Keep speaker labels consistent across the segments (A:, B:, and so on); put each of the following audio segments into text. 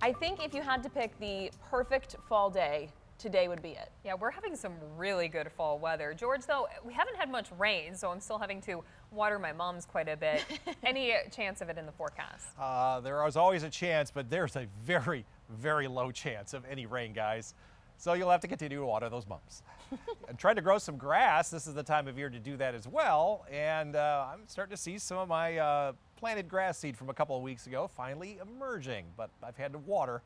A: I think if you had to pick the perfect fall day, today would be it.
B: Yeah, we're having some really good fall weather. George, though, we haven't had much rain, so I'm still having to water my mom's quite a bit. Any chance of it in the forecast?
C: There is always a chance, but there's a very, very low chance of any rain, guys. So you'll have to continue to water those mums. And trying to grow some grass, this is the time of year to do that as well. And I'm starting to see some of my planted grass seed from a couple of weeks ago finally emerging, but I've had to water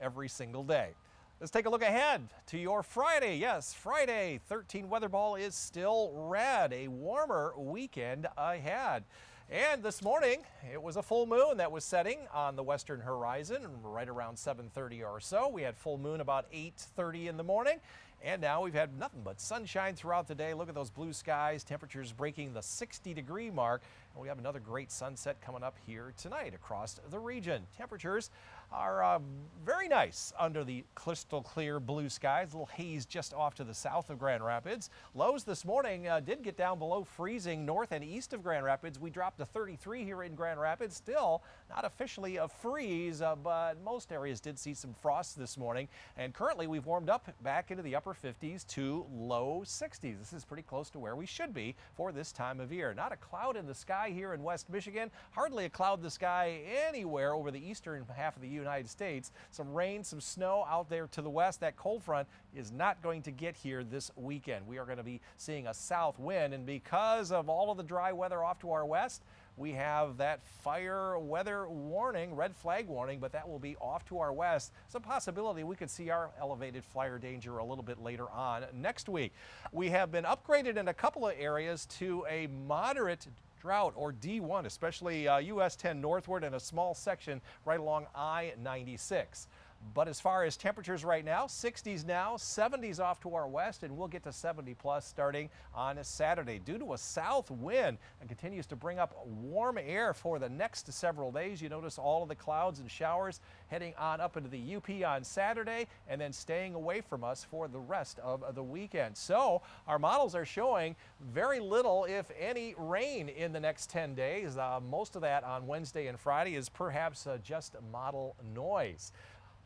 C: every single day. Let's take a look ahead to your Friday. Yes, Friday, 13 weather ball is still red. A warmer weekend ahead. And this morning, it was a full moon that was setting on the western horizon right around 7:30 or so. We had full moon about 8:30 in the morning. And now we've had nothing but sunshine throughout the day. Look at those blue skies, temperatures breaking the 60-degree mark. And we have another great sunset coming up here tonight across the region. Temperatures are very nice under the crystal clear blue skies. A little haze just off to the south of Grand Rapids. Lows this morning did get down below freezing north and east of Grand Rapids. We dropped to 33 here in Grand Rapids. Still not officially a freeze, but most areas did see some frost this morning. And currently we've warmed up back into the upper 50s to low 60s. This is pretty close to where we should be for this time of year. Not a cloud in the sky here in West Michigan. Hardly a cloud in the sky anywhere over the eastern half of the United States. Some rain, some snow out there to the west. That cold front is not going to get here this weekend. We are going to be seeing a south wind, and because of all of the dry weather off to our west, we have that fire weather warning, red flag warning, but that will be off to our west. It's a possibility we could see our elevated fire danger a little bit later on next week. We have been upgraded in a couple of areas to a moderate drought, or D1, especially US 10 northward and a small section right along I-96. But as far as temperatures right now, 60s now, 70s off to our west, and we'll get to 70 plus starting on Saturday. Due to a south wind and continues to bring up warm air for the next several days. You notice all of the clouds and showers heading on up into the UP on Saturday and then staying away from us for the rest of the weekend. So our models are showing very little, if any, rain in the next 10 days. Most of that on Wednesday and Friday is perhaps just model noise.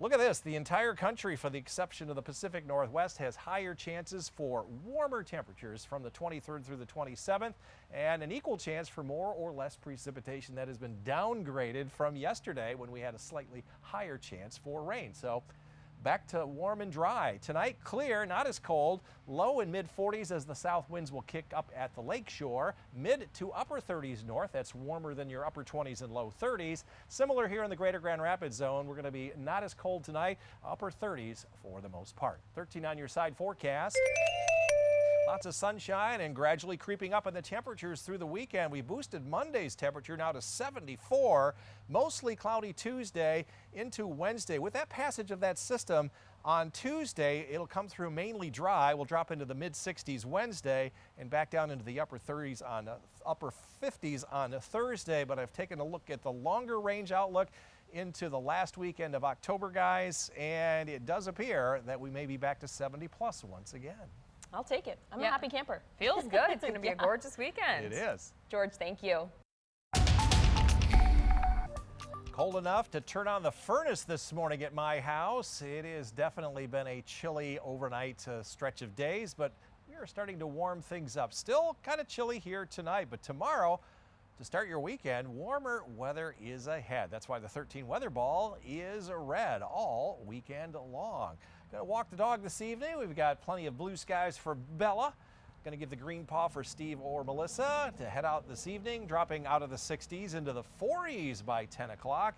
C: Look at this. The entire country, for the exception of the Pacific Northwest, has higher chances for warmer temperatures from the 23rd through the 27th, and an equal chance for more or less precipitation that has been downgraded from yesterday when we had a slightly higher chance for rain. So back to warm and dry. Tonight, clear, not as cold. Low in mid-40s as the south winds will kick up at the lake shore. Mid to upper 30s north. That's warmer than your upper 20s and low 30s. Similar here in the greater Grand Rapids zone. We're going to be not as cold tonight. Upper 30s for the most part. 13 on your side forecast. Lots of sunshine and gradually creeping up in the temperatures through the weekend. We boosted Monday's temperature now to 74. Mostly cloudy Tuesday into Wednesday. With that passage of that system on Tuesday, it'll come through mainly dry. We'll drop into the mid-60s Wednesday and back down into the upper 30s on upper 50s on Thursday. But I've taken a look at the longer range outlook into the last weekend of October, guys, and it does appear that we may be back to 70 plus once again.
A: I'll take it. I'm a happy camper.
B: Feels good. It's going to be a gorgeous weekend.
C: It is.
A: George, thank you.
C: Cold enough to turn on the furnace this morning at my house. It has definitely been a chilly overnight stretch of days, but we are starting to warm things up. Still kind of chilly here tonight, but tomorrow, to start your weekend, warmer weather is ahead. That's why the 13 weather ball is red all weekend long. Going to walk the dog this evening. We've got plenty of blue skies for Bella. Going to give the green paw for Steve or Melissa to head out this evening, dropping out of the 60s into the 40s by 10 o'clock.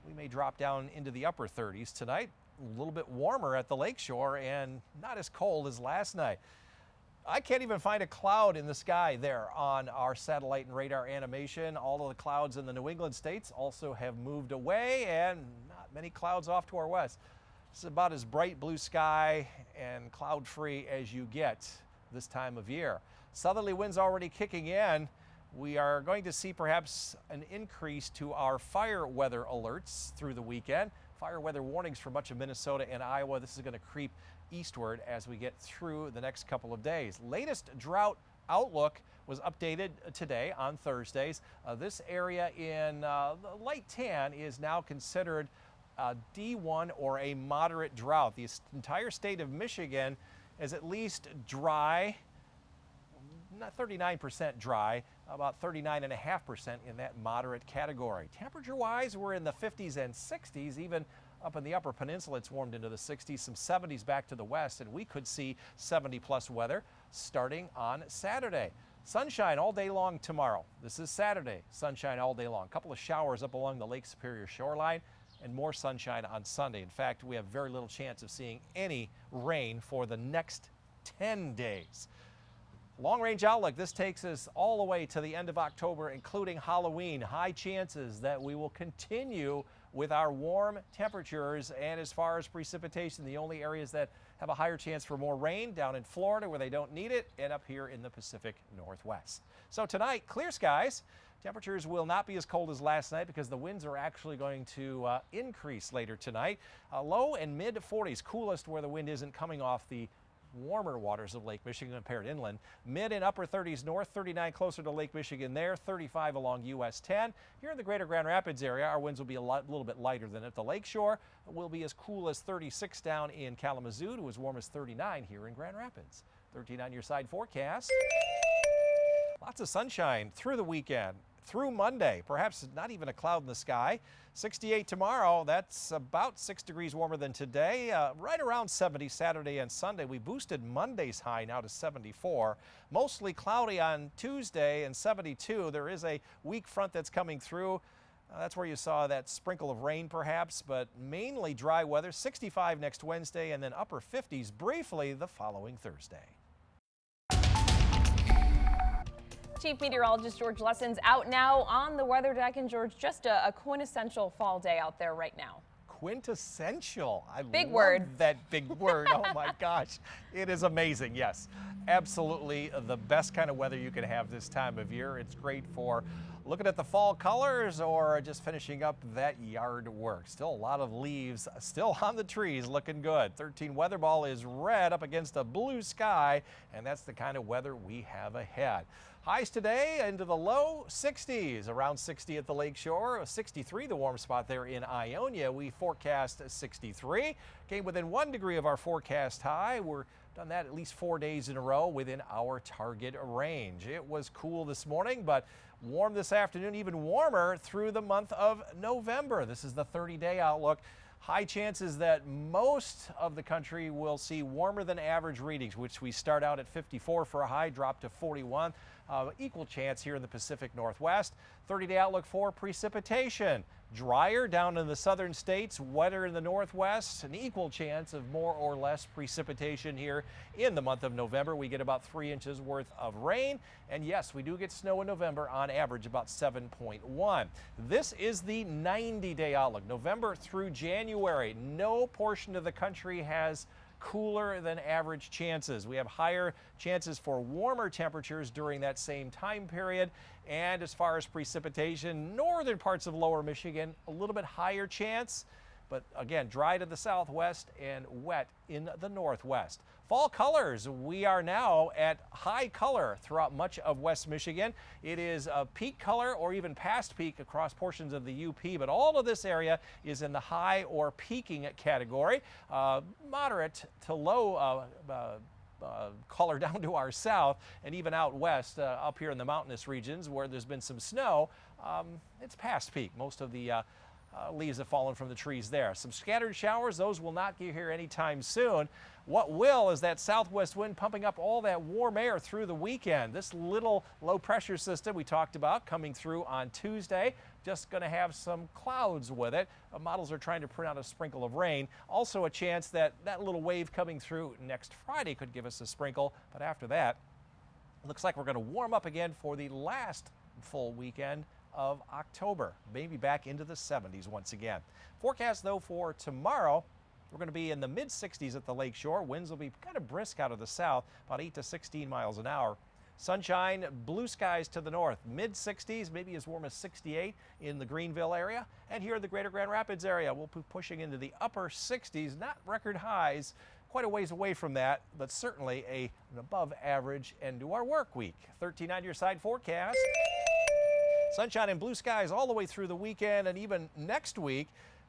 C: We may drop down into the upper 30s tonight. A little bit warmer at the lakeshore and not as cold as last night. I can't even find a cloud in the sky there on our satellite and radar animation. All of the clouds in the New England states also have moved away, and not many clouds off to our west. It's about as bright blue sky and cloud-free as you get this time of year. Southerly winds already kicking in. We are going to see perhaps an increase to our fire weather alerts through the weekend. Fire weather warnings for much of Minnesota and Iowa. This is going to creep eastward as we get through the next couple of days. Latest drought outlook was updated today on Thursdays. This area in light tan is now considered a D1 or a moderate drought. The entire state of Michigan is at least dry, not 39% dry, about 39.5% in that moderate category. Temperature-wise, we're in the 50s and 60s. Even up in the upper peninsula, it's warmed into the 60s, some 70s back to the west, and we could see 70-plus weather starting on Saturday. Sunshine all day long tomorrow. This is Saturday, sunshine all day long. A couple of showers up along the Lake Superior shoreline and more sunshine on Sunday. In fact, we have very little chance of seeing any rain for the next 10 days. Long-range outlook, this takes us all the way to the end of October, including Halloween. High chances that we will continue with our warm temperatures, and as far as precipitation, the only areas that have a higher chance for more rain down in Florida where they don't need it, and up here in the Pacific Northwest. So tonight, clear skies. Temperatures will not be as cold as last night because the winds are actually going to increase later tonight. Low and mid 40s, coolest where the wind isn't coming off the warmer waters of Lake Michigan compared inland. Mid and upper 30s north, 39 closer to Lake Michigan there, 35 along US 10. Here in the greater Grand Rapids area, our winds will be a little bit lighter than at the lakeshore. It will be as cool as 36 down in Kalamazoo to as warm as 39 here in Grand Rapids. 13 on your side forecast. Lots of sunshine through the weekend. Through Monday, perhaps not even a cloud in the sky. 68 tomorrow, that's about 6 degrees warmer than today. Right around 70 Saturday and Sunday. We boosted Monday's high now to 74. Mostly cloudy on Tuesday and 72. There is a weak front that's coming through. That's where you saw that sprinkle of rain perhaps, but mainly dry weather. 65 next Wednesday and then upper 50s briefly the following Thursday.
A: Chief Meteorologist George Lessons out now on the weather deck. And George, just a quintessential fall day out there right now.
C: Quintessential. I
A: big
C: love
A: word.
C: That big word. Oh my gosh. It is amazing. Yes, absolutely the best kind of weather you can have this time of year. It's great for looking at the fall colors or just finishing up that yard work. Still a lot of leaves still on the trees, looking good. 13 weather ball is red up against a blue sky, and that's the kind of weather we have ahead. Highs today into the low 60s, around 60 at the lakeshore, 63 the warm spot there in Ionia. We forecast 63. Came within 1 degree of our forecast high. We're done that at least 4 days in a row within our target range. It was cool this morning, but warm this afternoon, even warmer through the month of November. This is the 30-day outlook. High chances that most of the country will see warmer than average readings, which we start out at 54 for a high, drop to 41. Equal chance here in the Pacific Northwest. 30-day outlook for precipitation. Drier down in the southern states, wetter in the northwest. An equal chance of more or less precipitation here in the month of November. We get about 3 inches worth of rain. And yes, we do get snow in November, on average about 7.1. This is the 90-day outlook, November through January. No portion of the country has cooler than average chances. We have higher chances for warmer temperatures during that same time period. And as far as precipitation, northern parts of lower Michigan, a little bit higher chance, but again, dry to the southwest and wet in the northwest. Fall colors, we are now at high color throughout much of West Michigan. It is a peak color or even past peak across portions of the UP, but all of this area is in the high or peaking category. Moderate to low color down to our south, and even out west up here in the mountainous regions where there's been some snow, it's past peak. Most of the leaves have fallen from the trees there. Some scattered showers, those will not get here anytime soon. What will is that southwest wind pumping up all that warm air through the weekend. This little low pressure system we talked about coming through on Tuesday, just going to have some clouds with it. Models are trying to print out a sprinkle of rain. Also a chance that that little wave coming through next Friday could give us a sprinkle, but after that, looks like we're going to warm up again for the last full weekend of October, maybe back into the 70s once again. Forecast though for tomorrow, we're going to be in the mid 60s at the lakeshore. Winds will be kind of brisk out of the south, about 8 to 16 miles an hour. Sunshine, blue skies to the north, mid 60s, maybe as warm as 68 in the Greenville area. And here in the greater Grand Rapids area, we'll be pushing into the upper 60s, not record highs, quite a ways away from that, but certainly an above average end to our work week. 13 on your side forecast. Sunshine and blue skies all the way through the weekend and even next week.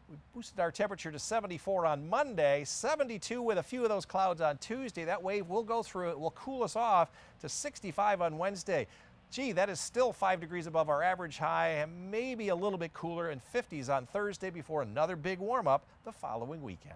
C: We boosted our temperature to 74 on Monday, 72 with a few of those clouds on Tuesday. That wave will go through. It will cool us off to 65 on Wednesday. Gee, that is still 5 degrees above our average high, and maybe a little bit cooler in 50s on Thursday before another big warm-up the following weekend.